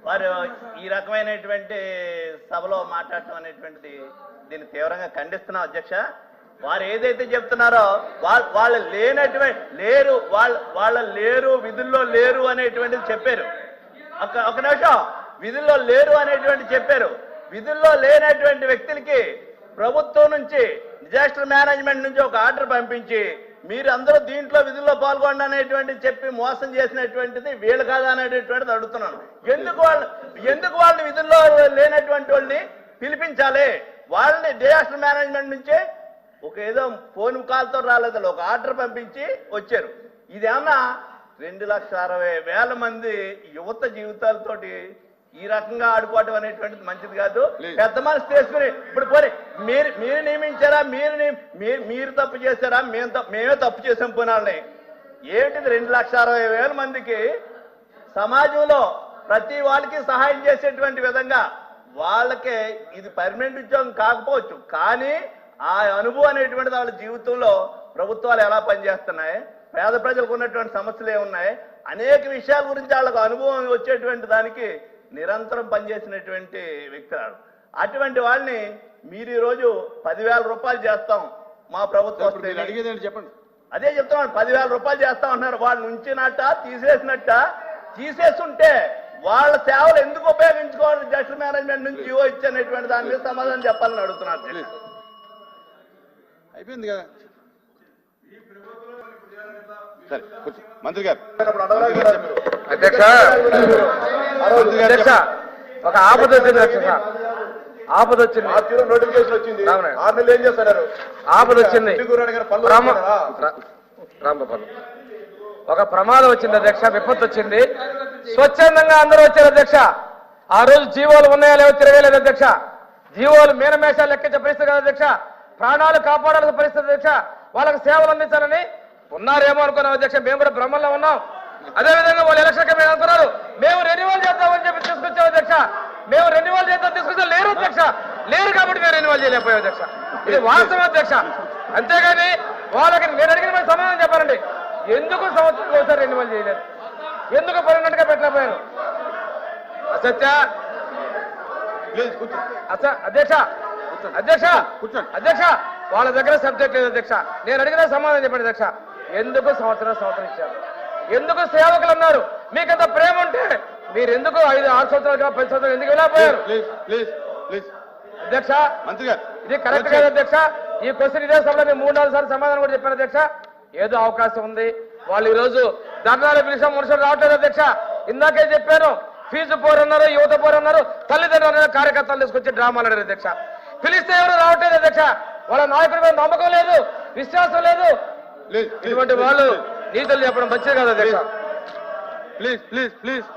వారు ఈ రకమైనటువంటి సభలో మాట్లాడటం అనేటువంటిది దీన్ని తీవ్రంగా ఖండిస్తున్నాం అధ్యక్ష. వారు ఏదైతే చెప్తున్నారో వాళ్ళు లేరు విధుల్లో లేరు అనేటువంటిది చెప్పారు. ఒక నిమిషం, విధుల్లో లేరు అనేటువంటి చెప్పారు. విధుల్లో లేనటువంటి వ్యక్తులకి ప్రభుత్వం నుంచి డిజాస్టర్ మేనేజ్మెంట్ నుంచి ఒక ఆర్డర్ పంపించి మీరు అందరూ దీంట్లో విధుల్లో పాల్గొండి అనేటువంటి చెప్పి మోసం చేసినటువంటిది వీళ్ళు కాదా అనేటువంటిది అడుగుతున్నాను. ఎందుకు వాళ్ళని విధుల్లో లేనటువంటి వాళ్ళని పిలిపించాలి? వాళ్ళని డిజాస్టర్ మేనేజ్మెంట్ నుంచే ఒక ఏదో ఫోన్ కాల్తో రాలేదు, ఒక ఆర్డర్ పంపించి వచ్చారు. ఇదేమన్నా 2,60,000 మంది యువత జీవితాలతోటి ఈ రకంగా ఆడుకోవడం అనేటువంటిది మంచిది కాదు. పెద్ద మనసు తీసుకుని ఇప్పుడు పోనీ మీరు నియమించారా, మీరు తప్పు చేశారా, మేమే తప్పు చేసాం పోనాలని ఏమిటిది? 2,60,000 మందికి సమాజంలో ప్రతి వాళ్ళకి సహాయం చేసేటువంటి విధంగా వాళ్ళకే ఇది పర్మనెంట్ ఉద్యోగం కాకపోవచ్చు, కానీ ఆ అనుభవం అనేటువంటిది వాళ్ళ జీవితంలో ప్రభుత్వాలు ఎలా పనిచేస్తున్నాయి, పేద ప్రజలకు ఉన్నటువంటి సమస్యలు ఏమున్నాయి, అనేక విషయాల గురించి వాళ్ళకు అనుభవం వచ్చేటువంటి దానికి నిరంతరం పనిచేసినటువంటి వ్యక్తులు. అటువంటి వాళ్ళని మీరు ఈరోజు 10,000 రూపాయలు చేస్తాం మా ప్రభుత్వం అడిగేదండి చెప్పండి. అదే చెప్తున్నాను, 10,000 రూపాయలు చేస్తాం అంటున్నారు. వాళ్ళు ఉంచినట్ట తీసేస్తుంటే వాళ్ళ సేవలు ఎందుకు ఉపయోగించుకోవాలి? డిజాస్టర్ మేనేజ్మెంట్ నుంచి జీవో ఇచ్చనేటువంటి దాని మీద సమాధానం చెప్పాలని అడుగుతున్నారు. అయిపోయింది కదా మంత్రి గారు. అధ్యక్ష, ఒక ఆపద వచ్చింది అధ్యక్ష, ఆపద వచ్చింది, నోటిఫికేషన్ వచ్చింది, 6 నెలలు ఏం చేస్తున్నారు? ఆపద వచ్చింది, ఒక ప్రమాదం వచ్చింది అధ్యక్ష, విపత్తు వచ్చింది. స్వచ్ఛందంగా అందరూ వచ్చారు అధ్యక్ష. ఆ రోజు జీవోలు ఉన్నాయా లేవో తిరగలేదు అధ్యక్ష. జీవోలు మీనమేషాలు లెక్కించే పరిస్థితి కదా అధ్యక్ష. ప్రాణాలు కాపాడాల్సిన పరిస్థితి అధ్యక్ష. వాళ్ళకి సేవలు అందించాలని ఉన్నారేమో అనుకున్నాం అధ్యక్ష. మేము కూడా భ్రమంలో ఉన్నాం. అదేవిధంగా వాళ్ళు ఎలక్షన్ కమిటీ అనుకున్నారు మేము రెన్యువల్ చేద్దామని చెప్పి తీసుకొచ్చాం అధ్యక్ష. మేము రెన్యువల్ చేద్దాం తీసుకొచ్చా, లేరు అధ్యక్ష. లేరు కాబట్టి మేము రెన్యువల్ చేయలేకపోయాం అధ్యక్ష. ఇది వాస్తవం అధ్యక్ష. అంతేగాని వాళ్ళకి నేను అడిగిన మీద సమాధానం చెప్పాలండి. ఎందుకు సంవత్సరం ఒకసారి రెన్యువల్ చేయలేదు? ఎందుకు పర్మనెంట్ గా పెట్టలేకపోయారు? అసత్య అధ్యక్ష, అధ్యక్ష వాళ్ళ దగ్గర సబ్జెక్ట్ లేదు అధ్యక్ష. నేను అడిగిన సమాధానం చెప్పండి అధ్యక్ష. ఎందుకు సంవత్సరం ఇచ్చారు? ఎందుకు సేవకులు అన్నారు? మీకంత ప్రేమ ఉంటే మీరు ఎందుకు 5-6 సంవత్సరాలు 10 సంవత్సరాలు ఎందుకు వెళ్ళిపోయారు అధ్యక్ష? ఇది కరెక్ట్ కాదు అధ్యక్ష. ఈ క్వశ్చన్ ఇదే సభలో నేను 3-4 సార్లు సమాధానం కూడా చెప్పాను అధ్యక్ష. ఏదో అవకాశం ఉంది, వాళ్ళు ఈరోజు ధర్నాలు పిలిచాం, మనుషులు రావట్లేదు అధ్యక్ష. ఇందాకే చెప్పాను, ఫీజు పోరన్నారు, యువత పోరన్నారు, తల్లిదండ్రులు కార్యకర్తలు తీసుకొచ్చి డ్రామాలు అడిగారు అధ్యక్ష. పిలిస్తే ఎవరు రావట్లేదు అధ్యక్ష. వాళ్ళ నాయకుడి మీద నమ్మకం లేదు, విశ్వాసం లేదు. ఇటువంటి వాళ్ళు నీతులు చెప్పడం మంచిది కాదు అధ్యక్ష. ప్లీజ్